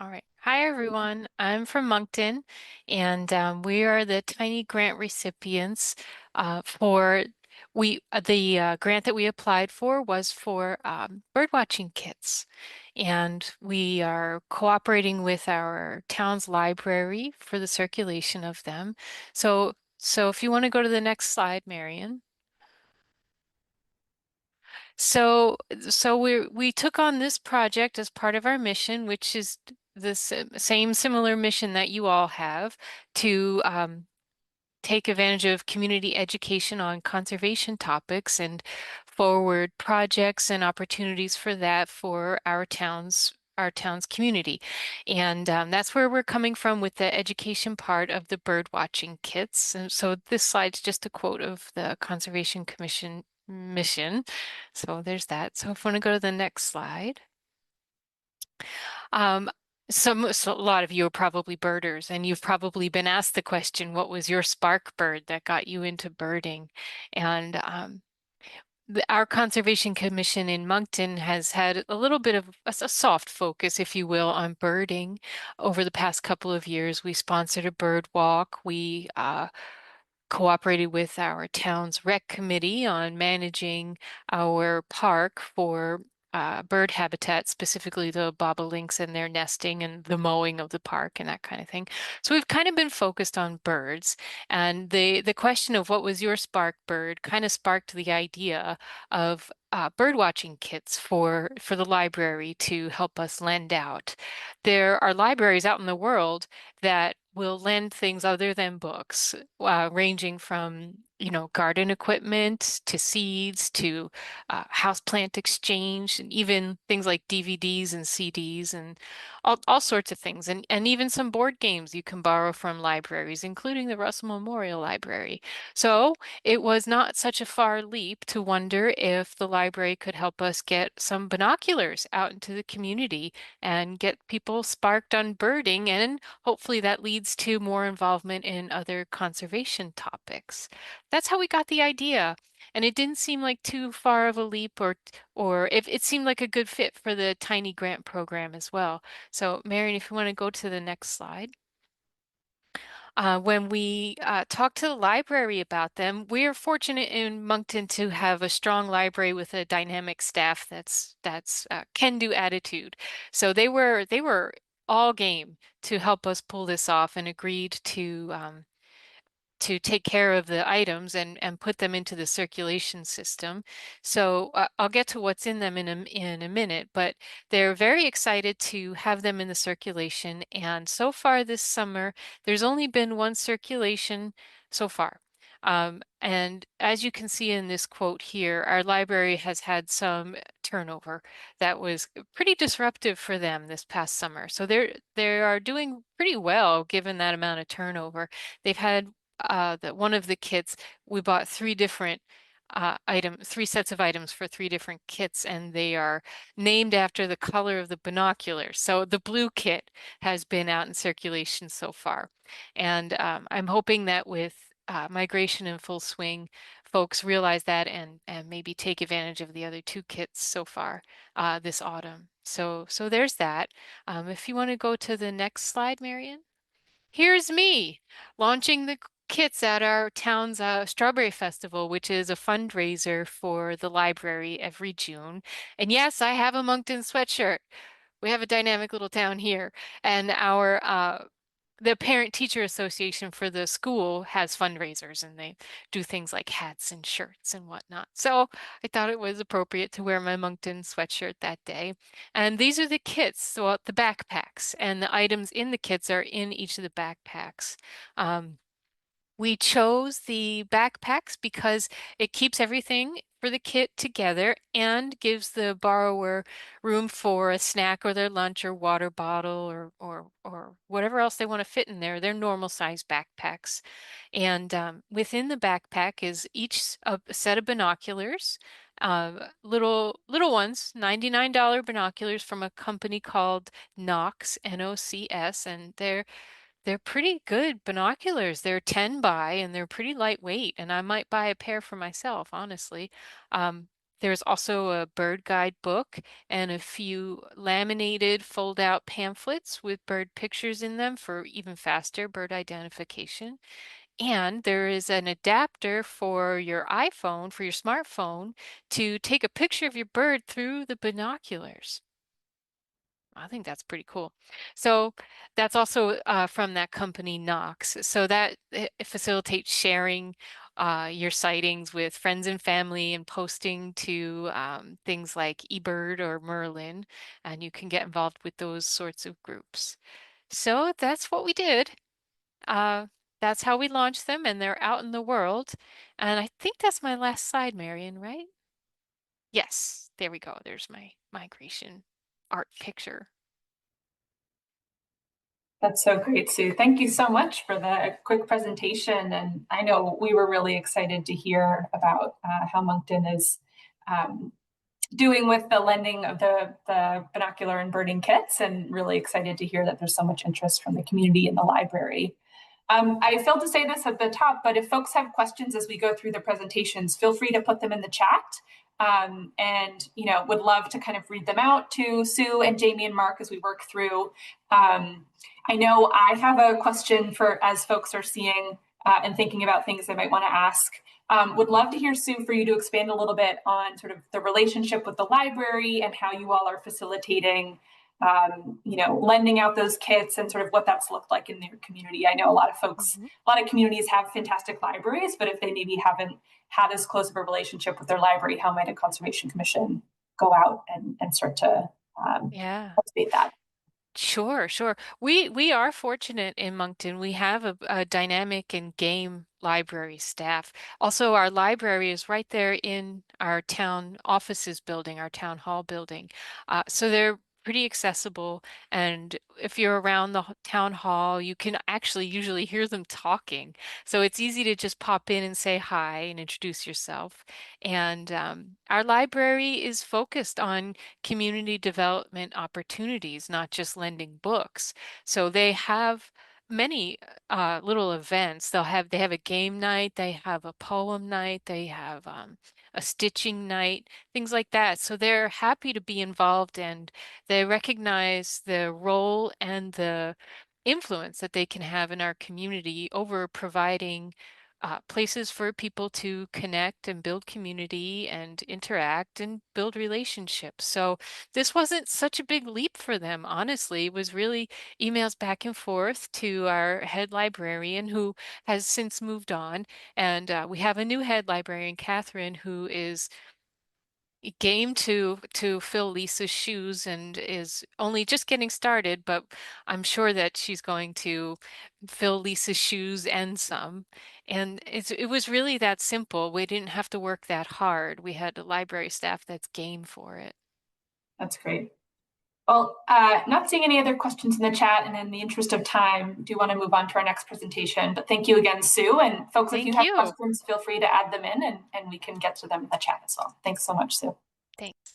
All right. Hi, everyone. I'm from Monkton, and we are the tiny grant recipients for the grant that we applied for was for birdwatching kits, and we are cooperating with our town's library for the circulation of them. So if you want to go to the next slide, Marion. So we took on this project as part of our mission, which is the same similar mission that you all have to take advantage of community education on conservation topics and forward projects and opportunities for that for our town's community. And that's where we're coming from with the education part of the bird watching kits. And so this slide's just a quote of the Conservation Commission mission. So there's that. So if we want to go to the next slide. Um, so a lot of you are probably birders, and you've probably been asked the question, what was your spark bird that got you into birding? And our Conservation Commission in Moncton has had a little bit of a soft focus, if you will, on birding over the past couple of years. We sponsored a bird walk. We cooperated with our town's rec committee on managing our park for bird habitat, specifically the bobolinks and their nesting and the mowing of the park and that kind of thing. So we've kind of been focused on birds. And the question of what was your spark bird kind of sparked the idea of bird watching kits for the library to help us lend out. There are libraries out in the world that will lend things other than books, ranging from, garden equipment to seeds to houseplant exchange, and even things like DVDs and CDs and all sorts of things. And even some board games you can borrow from libraries, including the Russell Memorial Library. So it was not such a far leap to wonder if the library could help us get some binoculars out into the community and get people sparked on birding, and hopefully that leads to more involvement in other conservation topics. That's how we got the idea. And it didn't seem like too far of a leap, or if it seemed like a good fit for the tiny grant program as well. So Marion, if you want to go to the next slide. When we talked to the library about them, we are fortunate in Moncton to have a strong library with a dynamic staff that's can-do attitude. So they were all game to help us pull this off and agreed to take care of the items and put them into the circulation system. So I'll get to what's in them in a minute, but they're very excited to have them in the circulation. And so far this summer, there's only been one circulation so far. And as you can see in this quote here, our library has had some turnover that was pretty disruptive for them this past summer. So they are doing pretty well given that amount of turnover. They've had that one of the kits, we bought three sets of items for three different kits, and they are named after the color of the binoculars. So the blue kit has been out in circulation so far. And I'm hoping that with migration in full swing, folks realize that and maybe take advantage of the other two kits so far this autumn. So there's that. If you want to go to the next slide, Marion. Here's me launching the kits at our town's Strawberry Festival, which is a fundraiser for the library every June. And yes, I have a Moncton sweatshirt. We have a dynamic little town here. And our the Parent Teacher Association for the school has fundraisers, and they do things like hats and shirts and whatnot. So I thought it was appropriate to wear my Moncton sweatshirt that day. And these are the kits, so the backpacks, and the items in the kits are in each of the backpacks. Um, we chose the backpacks because it keeps everything for the kit together and gives the borrower room for a snack or their lunch or water bottle or whatever else they want to fit in there. They're normal size backpacks. And within the backpack is each a set of binoculars, little ones, $99 binoculars from a company called Knox, N-O-C-S, and they're pretty good binoculars. They're 10 by and they're pretty lightweight, and I might buy a pair for myself, honestly. Um, There's also a bird guide book and a few laminated fold-out pamphlets with bird pictures in them for even faster bird identification. And there is an adapter for your iPhone, for your smartphone, to take a picture of your bird through the binoculars. I think that's pretty cool. So that's also from that company Knox. So that it facilitates sharing your sightings with friends and family and posting to things like eBird or Merlin, and you can get involved with those sorts of groups. So that's what we did. Uh, that's how we launched them, and they're out in the world. And I think that's my last slide, Marion, right? Yes, there we go. There's my migration art picture. That's so great, Sue. Thank you so much for the quick presentation. And I know we were really excited to hear about how Moncton is doing with the lending of the binocular and birding kits, and really excited to hear that there's so much interest from the community in the library. I failed to say this at the top, but if folks have questions as we go through the presentations, feel free to put them in the chat. And would love to kind of read them out to Sue and Jamie and Mark as we work through. I know I have a question for as folks are seeing and thinking about things they might want to ask. Would love to hear, Sue, for you to expand a little bit on sort of the relationship with the library and how you all are facilitating lending out those kits and sort of what that's looked like in their community. I know a lot of folks, a lot of communities have fantastic libraries, but if they maybe haven't had as close of a relationship with their library, how might a conservation commission go out and start to cultivate that? Sure, sure. We are fortunate in Moncton. We have a dynamic and game library staff. Also, our library is right there in our town offices building, our town hall building. So they're pretty accessible. And if you're around the town hall, you can actually usually hear them talking. So it's easy to just pop in and say hi and introduce yourself. And our library is focused on community development opportunities, not just lending books. So they have many little events. They have a game night, they have a poem night, they have a stitching night, things like that. So they're happy to be involved, and they recognize the role and the influence that they can have in our community over providing places for people to connect and build community and interact and build relationships. So this wasn't such a big leap for them, honestly. It was really emails back and forth to our head librarian, who has since moved on. And we have a new head librarian, Catherine, who is game to fill Lisa's shoes and is only just getting started, but I'm sure that she's going to fill Lisa's shoes and some. And it was really that simple. We didn't have to work that hard. We had a library staff that's game for it. That's great. Well, not seeing any other questions in the chat, and in the interest of time, do want to move on to our next presentation. But thank you again, Sue. And folks, if you have questions, feel free to add them in, and we can get to them in the chat as well. Thanks so much, Sue. Thanks.